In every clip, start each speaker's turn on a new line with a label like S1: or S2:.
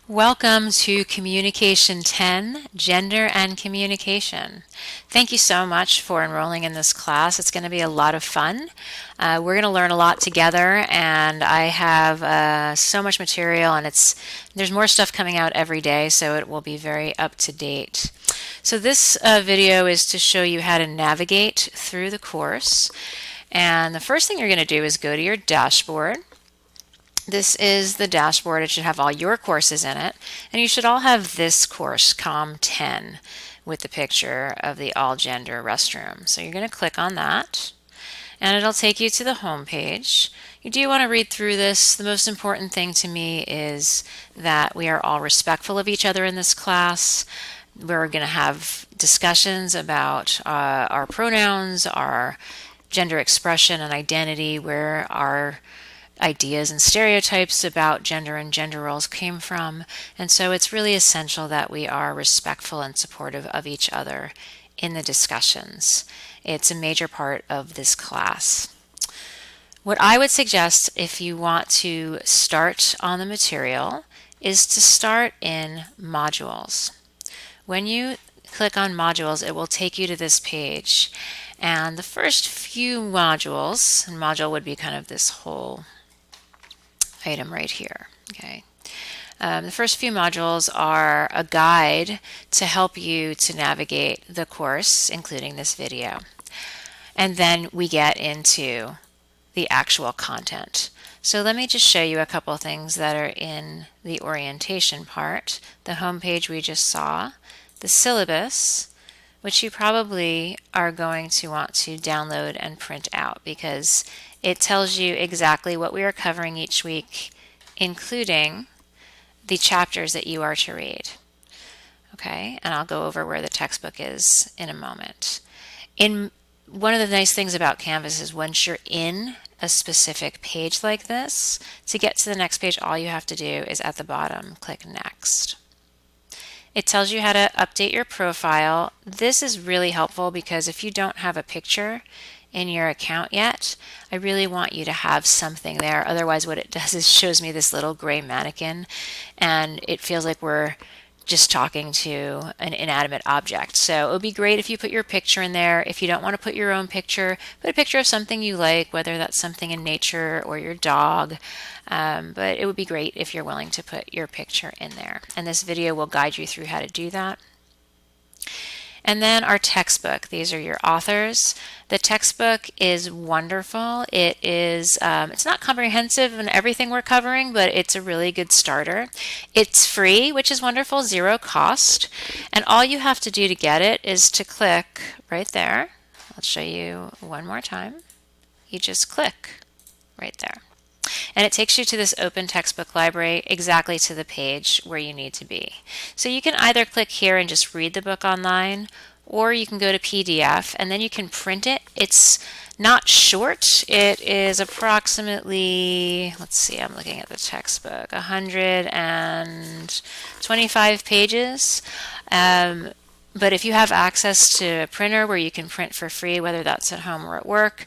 S1: Welcome to Communication 10, Gender and Communication. Thank you so much for enrolling in this class. It's going to be a lot of fun. We're going to learn a lot together, and I have so much material, and there's more stuff coming out every day, so it will be very up to date. So this video is to show you how to navigate through the course. And the first thing you're going to do is go to your dashboard. This is the dashboard. It should have all your courses in it. And you should all have this course, Comm 10, with the picture of the all-gender restroom. So you're going to click on that, and it'll take you to the home page. You do want to read through this. The most important thing to me is that we are all respectful of each other in this class. We're going to have discussions about our pronouns, our gender expression and identity, where our ideas and stereotypes about gender and gender roles came from. And so it's really essential that we are respectful and supportive of each other in the discussions. It's a major part of this class. What I would suggest if you want to start on the material is to start in modules. When you click on modules, it will take you to this page. And the first few modules, and module would be kind of this whole item right here. Okay. The first few modules are a guide to help you to navigate the course, including this video. And then we get into the actual content. So let me just show you a couple things that are in the orientation part. The home page we just saw, the syllabus, which you probably are going to want to download and print out because it tells you exactly what we are covering each week, including the chapters that you are to read. Okay, and I'll go over where the textbook is in a moment. One of the nice things about Canvas is once you're in a specific page like this, to get to the next page, all you have to do is at the bottom, click Next. It tells you how to update your profile. This is really helpful because if you don't have a picture in your account yet, I really want you to have something there. Otherwise, what it does is shows me this little gray mannequin, and it feels like we're just talking to an inanimate object. So it would be great if you put your picture in there. If you don't want to put your own picture, put a picture of something you like, whether that's something in nature or your dog. But it would be great if you're willing to put your picture in there. And this video will guide you through how to do that. And then our textbook. These are your authors. The textbook is wonderful. It is, it's not comprehensive in everything we're covering, but it's a really good starter. It's free, which is wonderful, zero cost. And all you have to do to get it is to click right there. I'll show you one more time. You just click right there. And it takes you to this open textbook library, exactly to the page where you need to be. So you can either click here and just read the book online, or you can go to PDF and then you can print it. It's not short. It is approximately, let's see, I'm looking at the textbook, 125 pages. But if you have access to a printer where you can print for free, whether that's at home or at work,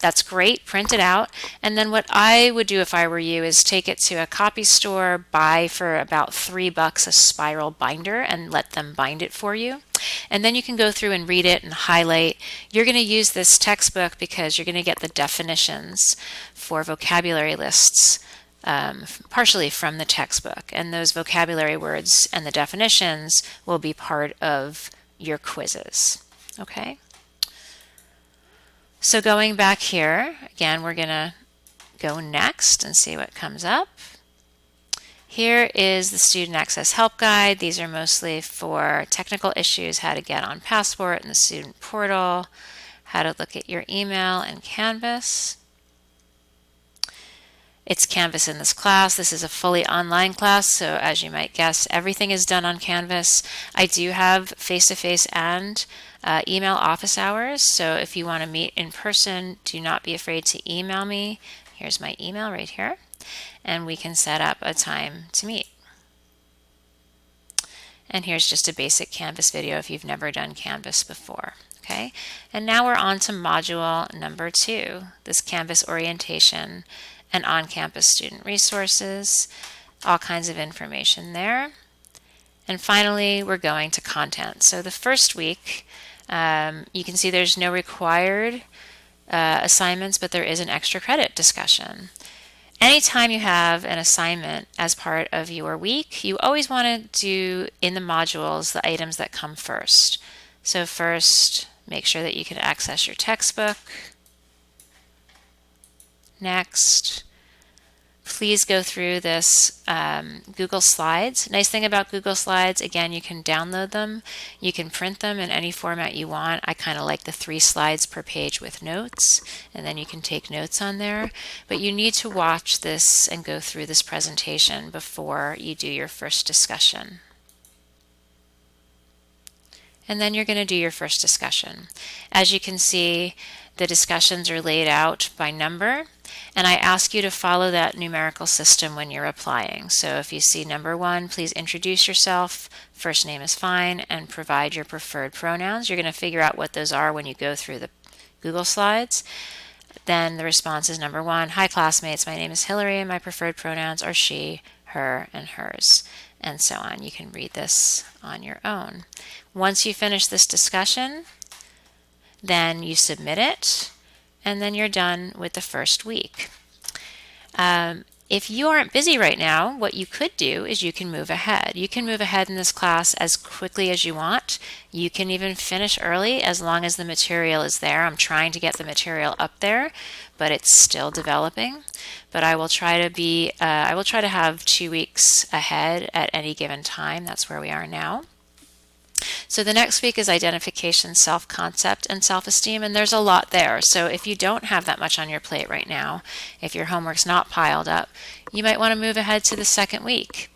S1: that's great. Print it out. And then what I would do if I were you is take it to a copy store, buy for about $3 a spiral binder and let them bind it for you. And then you can go through and read it and highlight. You're going to use this textbook because you're going to get the definitions for vocabulary lists partially from the textbook. And those vocabulary words and the definitions will be part of your quizzes. Okay? So going back here, again, we're going to go next and see what comes up. Here is the Student Access Help Guide. These are mostly for technical issues, how to get on Passport and the student portal, how to look at your email and Canvas. It's Canvas in this class. This is a fully online class, so as you might guess, everything is done on Canvas. I do have face-to-face and email office hours, so if you want to meet in person, do not be afraid to email me. Here's my email right here, and we can set up a time to meet. And here's just a basic Canvas video if you've never done Canvas before. Okay, and now we're on to module number 2, this Canvas orientation and on-campus student resources. all kinds of information there. And finally, we're going to content. So the first week, you can see there's no required assignments, but there is an extra credit discussion. Anytime you have an assignment as part of your week, you always want to do in the modules the items that come first. So first, make sure that you can access your textbook. Next, please go through this Google Slides. Nice thing about Google Slides, again, you can download them. You can print them in any format you want. I kind of like the 3 slides per page with notes, and then you can take notes on there. But you need to watch this and go through this presentation before you do your first discussion. And then you're going to do your first discussion. As you can see, the discussions are laid out by number, and I ask you to follow that numerical system when you're applying. So if you see number 1, please introduce yourself, first name is fine, and provide your preferred pronouns. You're going to figure out what those are when you go through the Google Slides. Then the response is number 1, hi classmates, my name is Hillary and my preferred pronouns are she, her, and hers, and so on. You can read this on your own. Once you finish this discussion, then you submit it, and then you're done with the first week. If you aren't busy right now, what you could do is you can move ahead. You can move ahead in this class as quickly as you want. You can even finish early as long as the material is there. I'm trying to get the material up there, but it's still developing. But I will try to have 2 weeks ahead at any given time. That's where we are now. So the next week is identification, self-concept, and self-esteem, and there's a lot there. So if you don't have that much on your plate right now, if your homework's not piled up, you might want to move ahead to the second week.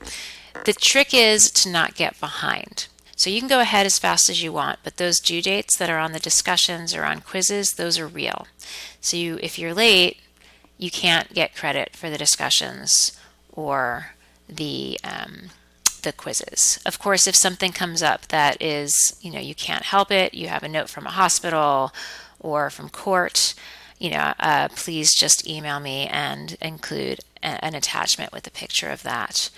S1: The trick is to not get behind. So you can go ahead as fast as you want, but those due dates that are on the discussions or on quizzes, those are real. So if you're late, you can't get credit for the discussions or the quizzes. Of course, if something comes up that is, you can't help it, you have a note from a hospital or from court, please just email me and include an attachment with a picture of that.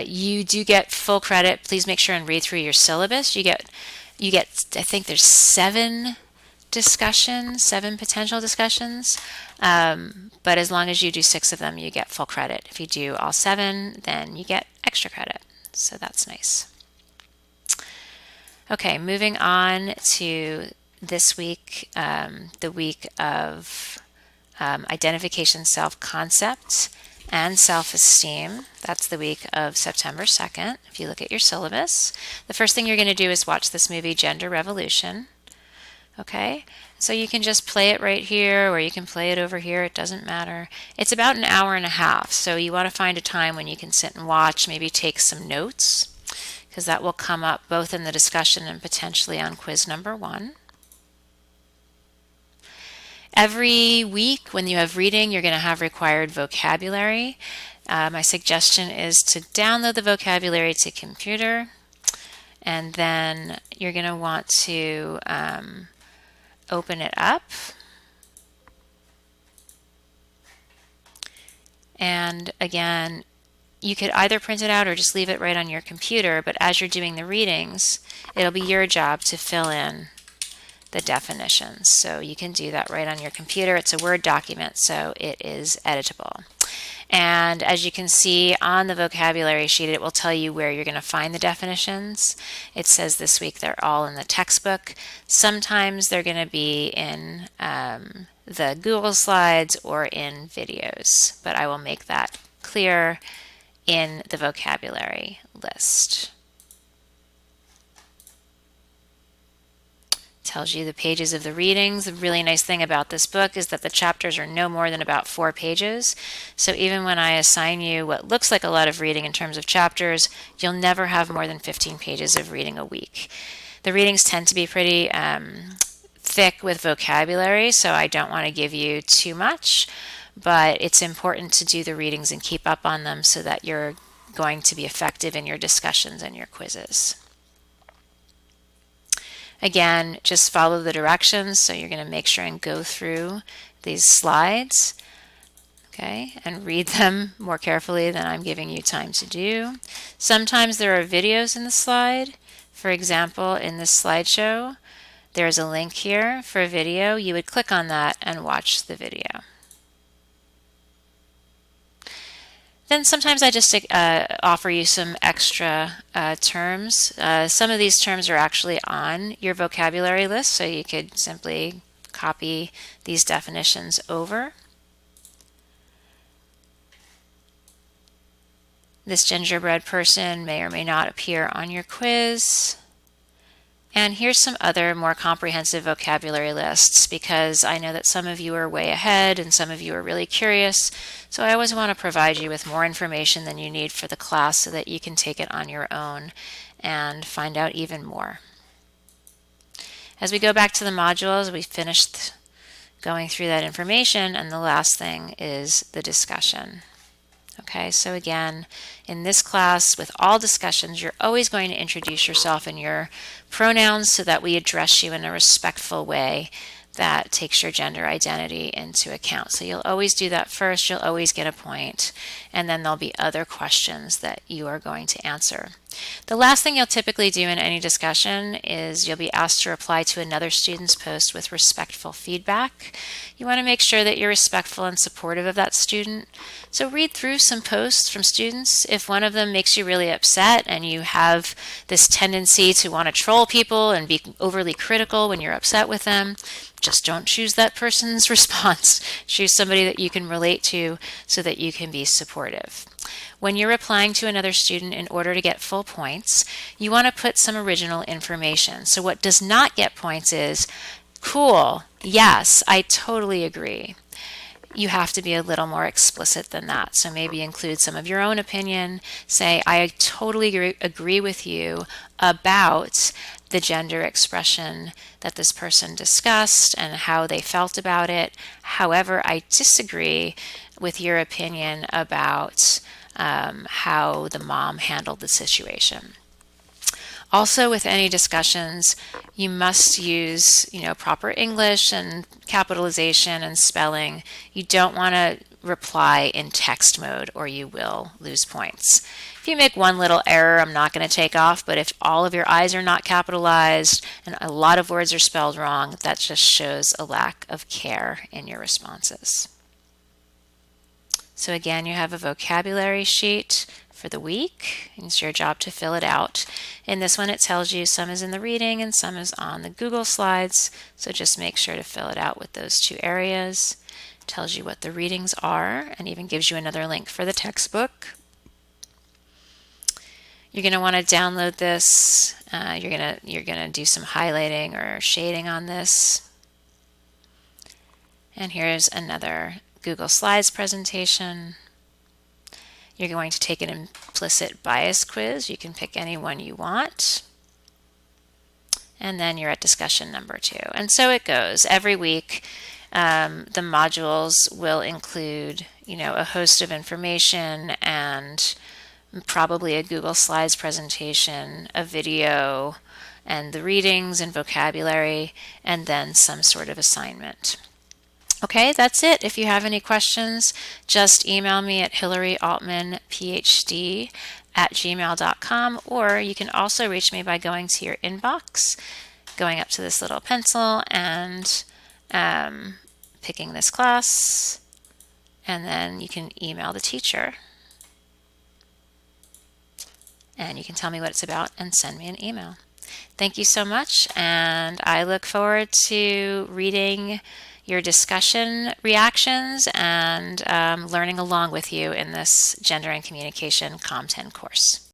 S1: You do get full credit. Please make sure and read through your syllabus. You get, I think there's 7 potential discussions. But as long as you do 6 of them, you get full credit. If you do all 7, then you get extra credit. So that's nice. Okay, moving on to this week, the week of identification, self-concept, and self-esteem. That's the week of September 2nd. If you look at your syllabus, the first thing you're going to do is watch this movie, Gender Revolution. Okay, so you can just play it right here or you can play it over here, it doesn't matter. It's about an hour and a half, so you want to find a time when you can sit and watch, maybe take some notes, because that will come up both in the discussion and potentially on quiz number 1. Every week when you have reading, you're going to have required vocabulary. My suggestion is to download the vocabulary to computer, and then you're going to want to open it up, and again, you could either print it out or just leave it right on your computer, but as you're doing the readings, it'll be your job to fill in the definitions. So you can do that right on your computer. It's a Word document, so it is editable. And as you can see on the vocabulary sheet, it will tell you where you're going to find the definitions. It says this week they're all in the textbook. Sometimes they're going to be in the Google Slides or in videos, but I will make that clear in the vocabulary list. Tells you the pages of the readings. The really nice thing about this book is that the chapters are no more than about 4 pages. So even when I assign you what looks like a lot of reading in terms of chapters, you'll never have more than 15 pages of reading a week. The readings tend to be pretty thick with vocabulary, so I don't want to give you too much, but it's important to do the readings and keep up on them so that you're going to be effective in your discussions and your quizzes. Again, just follow the directions, so you're going to make sure and go through these slides. Okay, and read them more carefully than I'm giving you time to do. Sometimes there are videos in the slide. For example, in this slideshow, there's a link here for a video. You would click on that and watch the video. Then sometimes I just offer you some extra terms. Some of these terms are actually on your vocabulary list, so you could simply copy these definitions over. This gingerbread person may or may not appear on your quiz. And here's some other more comprehensive vocabulary lists, because I know that some of you are way ahead and some of you are really curious. So I always want to provide you with more information than you need for the class so that you can take it on your own and find out even more. As we go back to the modules, we finished going through that information, and the last thing is the discussion. Okay, so again, in this class, with all discussions, you're always going to introduce yourself and your pronouns so that we address you in a respectful way that takes your gender identity into account. So you'll always do that first, you'll always get a point, and then there'll be other questions that you are going to answer. The last thing you'll typically do in any discussion is you'll be asked to reply to another student's post with respectful feedback. You want to make sure that you're respectful and supportive of that student. So read through some posts from students. If one of them makes you really upset and you have this tendency to want to troll people and be overly critical when you're upset with them, just don't choose that person's response. Choose somebody that you can relate to so that you can be supportive. When you're replying to another student in order to get full points, you want to put some original information. So what does not get points is, cool, yes, I totally agree. You have to be a little more explicit than that. So maybe include some of your own opinion. Say, I totally agree with you about the gender expression that this person discussed and how they felt about it. However, I disagree with your opinion about how the mom handled the situation. Also, with any discussions, you must use, proper English and capitalization and spelling. You don't want to reply in text mode or you will lose points. If you make one little error, I'm not going to take off, but if all of your I's are not capitalized and a lot of words are spelled wrong, that just shows a lack of care in your responses. So again, you have a vocabulary sheet for the week. It's your job to fill it out. In this one, it tells you some is in the reading and some is on the Google Slides. So just make sure to fill it out with those two areas. It tells you what the readings are and even gives you another link for the textbook. You're going to want to download this. You're gonna do some highlighting or shading on this. And here's another Google Slides presentation. You're going to take an implicit bias quiz. You can pick any one you want. And then you're at discussion number 2. And so it goes. Every week, the modules will include, a host of information and probably a Google Slides presentation, a video, and the readings and vocabulary, and then some sort of assignment. Okay, that's it. If you have any questions, just email me at hillaryaltmanphd@gmail.com, or you can also reach me by going to your inbox, going up to this little pencil and picking this class, and then you can email the teacher. And you can tell me what it's about and send me an email. Thank you so much, and I look forward to reading your discussion reactions and learning along with you in this Gender and Communication Comm 10 course.